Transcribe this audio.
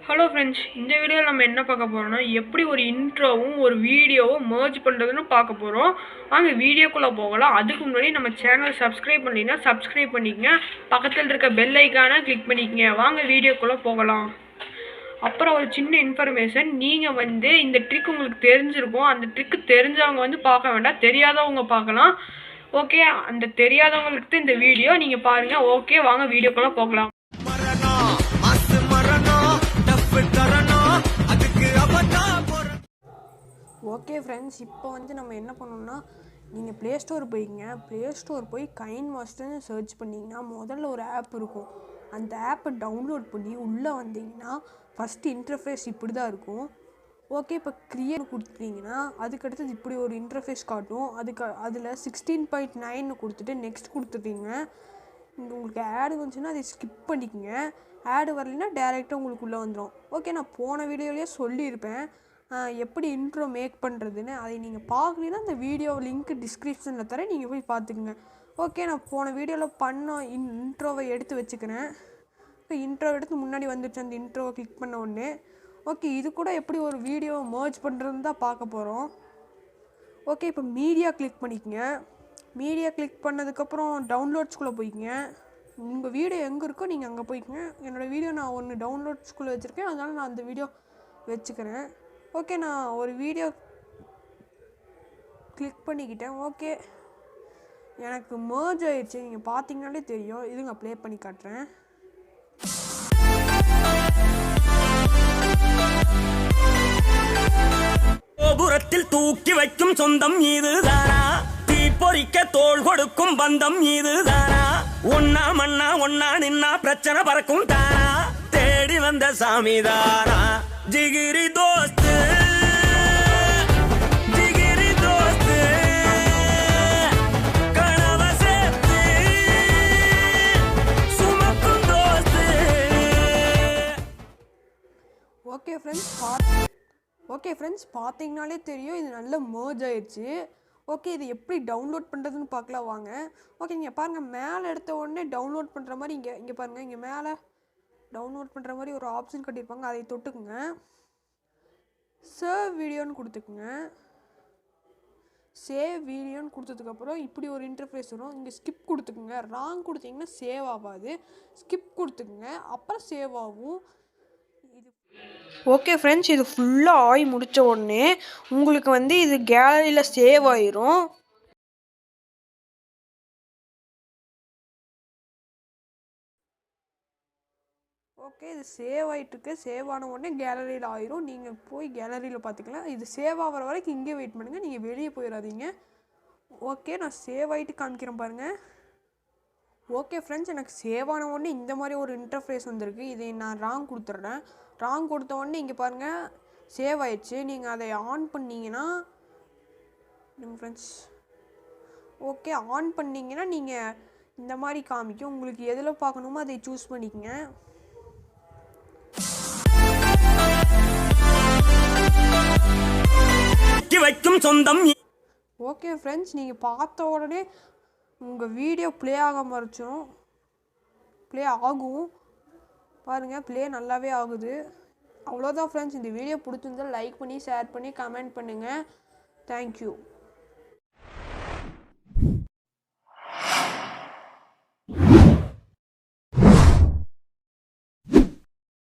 Hello friends, இந்த வீடியோவில் நம்ம என்ன பார்க்க போகிறோம்னா எப்படி ஒரு இன்ட்ரோவும் ஒரு வீடியோவும் மர்ஜ் பண்ணுறதுன்னு பார்க்க போகிறோம். வாங்க வீடியோக்குள்ளே போகலாம். அதுக்கு முன்னாடி நம்ம சேனல் சப்ஸ்கிரைப் பண்ணிங்கன்னா சப்ஸ்கிரைப் பண்ணிக்கங்க, பக்கத்தில் இருக்க பெல் ஐக்கானை கிளிக் பண்ணிக்கங்க. வாங்க வீடியோக்குள்ளே போகலாம். அப்புறம் ஒரு சின்ன இன்ஃபர்மேஷன், நீங்கள் இந்த ட்ரிக் உங்களுக்கு தெரிஞ்சிருக்கும். அந்த ட்ரிக்கு தெரிஞ்சவங்க பார்க்க வேண்டாம், தெரியாதவங்க பார்க்கலாம். ஓகே, அந்த தெரியாதவங்களுக்கு இந்த வீடியோ நீங்கள் பாருங்கள். ஓகே, வாங்க வீடியோக்குள்ளே போகலாம். ஓகே ஃப்ரெண்ட்ஸ், இப்போ நம்ம என்ன பண்ணணும்னா, நீங்கள் ப்ளே ஸ்டோர் போய்ங்க. ப்ளே ஸ்டோர் போய் கைன்மாஸ்டர்னு சர்ச் பண்ணிங்கன்னா முதல்ல ஒரு ஆப் இருக்கும். அந்த ஆப்பை டவுன்லோட் பண்ணி உள்ளே வந்தீங்கன்னா ஃபஸ்ட்டு இன்டர்ஃபேஸ் இப்படி தான் இருக்கும். ஓகே, இப்போ க்ரியேட் கொடுத்துட்டிங்கன்னா அதுக்கடுத்தது இப்படி ஒரு இன்டர்ஃபேஸ் காட்டும். அதில் 16.9 கொடுத்துட்டு நெக்ஸ்ட் கொடுத்துட்டீங்க. இங்கே உங்களுக்கு ஆடு வந்துச்சுன்னா அதை ஸ்கிப் பண்ணிக்கோங்க. ஆடு வரலைன்னா டேரெக்டாக உங்களுக்கு உள்ளே வந்துடும். ஓகே, நான் போன வீடியோலேயே சொல்லியிருப்பேன் எப்படி இன்ட்ரோ மேக் பண்ணுறதுன்னு. அதை நீங்கள் பார்க்கலன்னா அந்த வீடியோ லிங்க் டிஸ்கிரிப்ஷனில் தரேன், நீங்கள் போய் பார்த்துக்குங்க. ஓகே, நான் போன வீடியோவில் பண்ண இன்ட்ரோவை எடுத்து வச்சுக்கிறேன். இப்போ இன்ட்ரோ எடுத்து முன்னாடி வந்துடுச்சு. அந்த இன்ட்ரோவை கிளிக் பண்ண உடனே ஓகே, இது கூட எப்படி ஒரு வீடியோவை மர்ஜ் பண்ணுறதுன்னு தான் பார்க்க போகிறோம். ஓகே, இப்போ மீடியா கிளிக் பண்ணிக்கங்க. மீடியா கிளிக் பண்ணதுக்கப்புறம் டவுன்லோட்ஸ்குள்ளே போய்க்குங்க. உங்கள் வீடியோ எங்கே இருக்கோ நீங்கள் அங்கே போய்க்குங்க. என்னோடய வீடியோ நான் ஒன்று டவுன்லோட்ஸ்குள்ளே வச்சுருக்கேன், அதனால் நான் அந்த வீடியோ வச்சுக்கிறேன். ஓகே, நான் ஒரு வீடியோ கிளிக் பண்ணிக்கிட்டேன். ஓகே, எனக்கு மர்ஜ் ஆயிடுச்சு. நீங்கள் பார்த்தீங்கன்னாலே தெரியும். இதுங்க ப்ளே பண்ணி காட்டுறேன். கோபுரத்தில் தூக்கி வைக்கும் சொந்தம் இதுதானா? தீ பொறிக்க தோள் கொடுக்கும் பந்தம் இதுதானா? ஒன்னா மண்ணா ஒன்னா நின்னா பிரச்சனை பறக்கும் தானா? தேடி வந்த சாமி தானா? ஜிகிரி தோஸ்து, ஜிகிரி தோஸ்து, கனவ சேர்த்து சுமக்கும் தோஸ்து. ஓகே ஃப்ரெண்ட்ஸ், பார்த்தீங்கனாலே தெரியும் இது நல்ல மர்ஜ் ஆயிடுச்சு. ஓகே, இது எப்படி டவுன்லோட் பண்ணுறதுன்னு பார்க்கலாம் வாங்க. ஓகே, நீங்கள் பாருங்கள், மேலே எடுத்த உடனே டவுன்லோட் பண்ணுற மாதிரி இங்கே பாருங்கள், இங்கே மேலே டவுன்லோட் பண்ணுற மாதிரி ஒரு ஆப்ஷன் கட்டியிருப்பாங்க. அதை தொட்டுக்குங்க. சேவ் வீடியோன்னு கொடுத்துக்குங்க. சேவ் வீடியோன்னு கொடுத்ததுக்கப்புறம் இப்படி ஒரு இன்டர்ஃபேஸ் வரும். இங்கே ஸ்கிப் கொடுத்துக்குங்க. ராங் கொடுத்தீங்கன்னா சேவ் ஆகாது. ஸ்கிப் கொடுத்துக்குங்க, அப்புறம் சேவ் ஆகும். ஓகே ஃப்ரெண்ட்ஸ், இது ஃபுல்லாக ஆகி முடித்த உடனே உங்களுக்கு இது கேலரியில் சேவ் ஆயிரும். ஓகே, இது சேவ் ஆகிட்டுருக்கு. சேவ் ஆன உடனே கேலரியில் ஆயிரும். நீங்கள் போய் கேலரியில் பார்த்துக்கலாம். இது சேவ் ஆகிற வரைக்கும் இங்கே வெயிட் பண்ணுங்கள், நீங்கள் வெளியே போயிடாதீங்க. ஓகே, நான் சேவ் ஆகிட்டு காமிக்கிறேன் பாருங்கள். ஓகே ஃப்ரெண்ட்ஸ், எனக்கு சேவ் ஆன உடனே இந்த மாதிரி ஒரு இன்டர்ஃபேஸ் வந்திருக்கு. இதை நான் ராங் கொடுத்துட்றேன். ராங் கொடுத்த உடனே இங்கே பாருங்கள் சேவ் ஆயிடுச்சு. நீங்கள் அதை ஆன் பண்ணிங்கன்னா ஃப்ரெண்ட்ஸ், ஓகே ஆன் பண்ணிங்கன்னா நீங்கள் இந்த மாதிரி காமிக்கும். உங்களுக்கு எதில் பார்க்கணுமோ அதை சூஸ் பண்ணிக்கங்க. வைக்கும் சொந்தம். ஓகே ஃப்ரெண்ட்ஸ், நீங்கள் பார்த்த உடனே உங்கள் வீடியோ ப்ளே ஆக மறைச்சிடும். ப்ளே ஆகும் பாருங்கள், ப்ளே நல்லாவே ஆகுது. அவ்வளோதான் ஃப்ரெண்ட்ஸ். இந்த வீடியோ பிடிச்சிருந்தால் லைக் பண்ணி ஷேர் பண்ணி கமெண்ட் பண்ணுங்கள். தேங்க்யூ.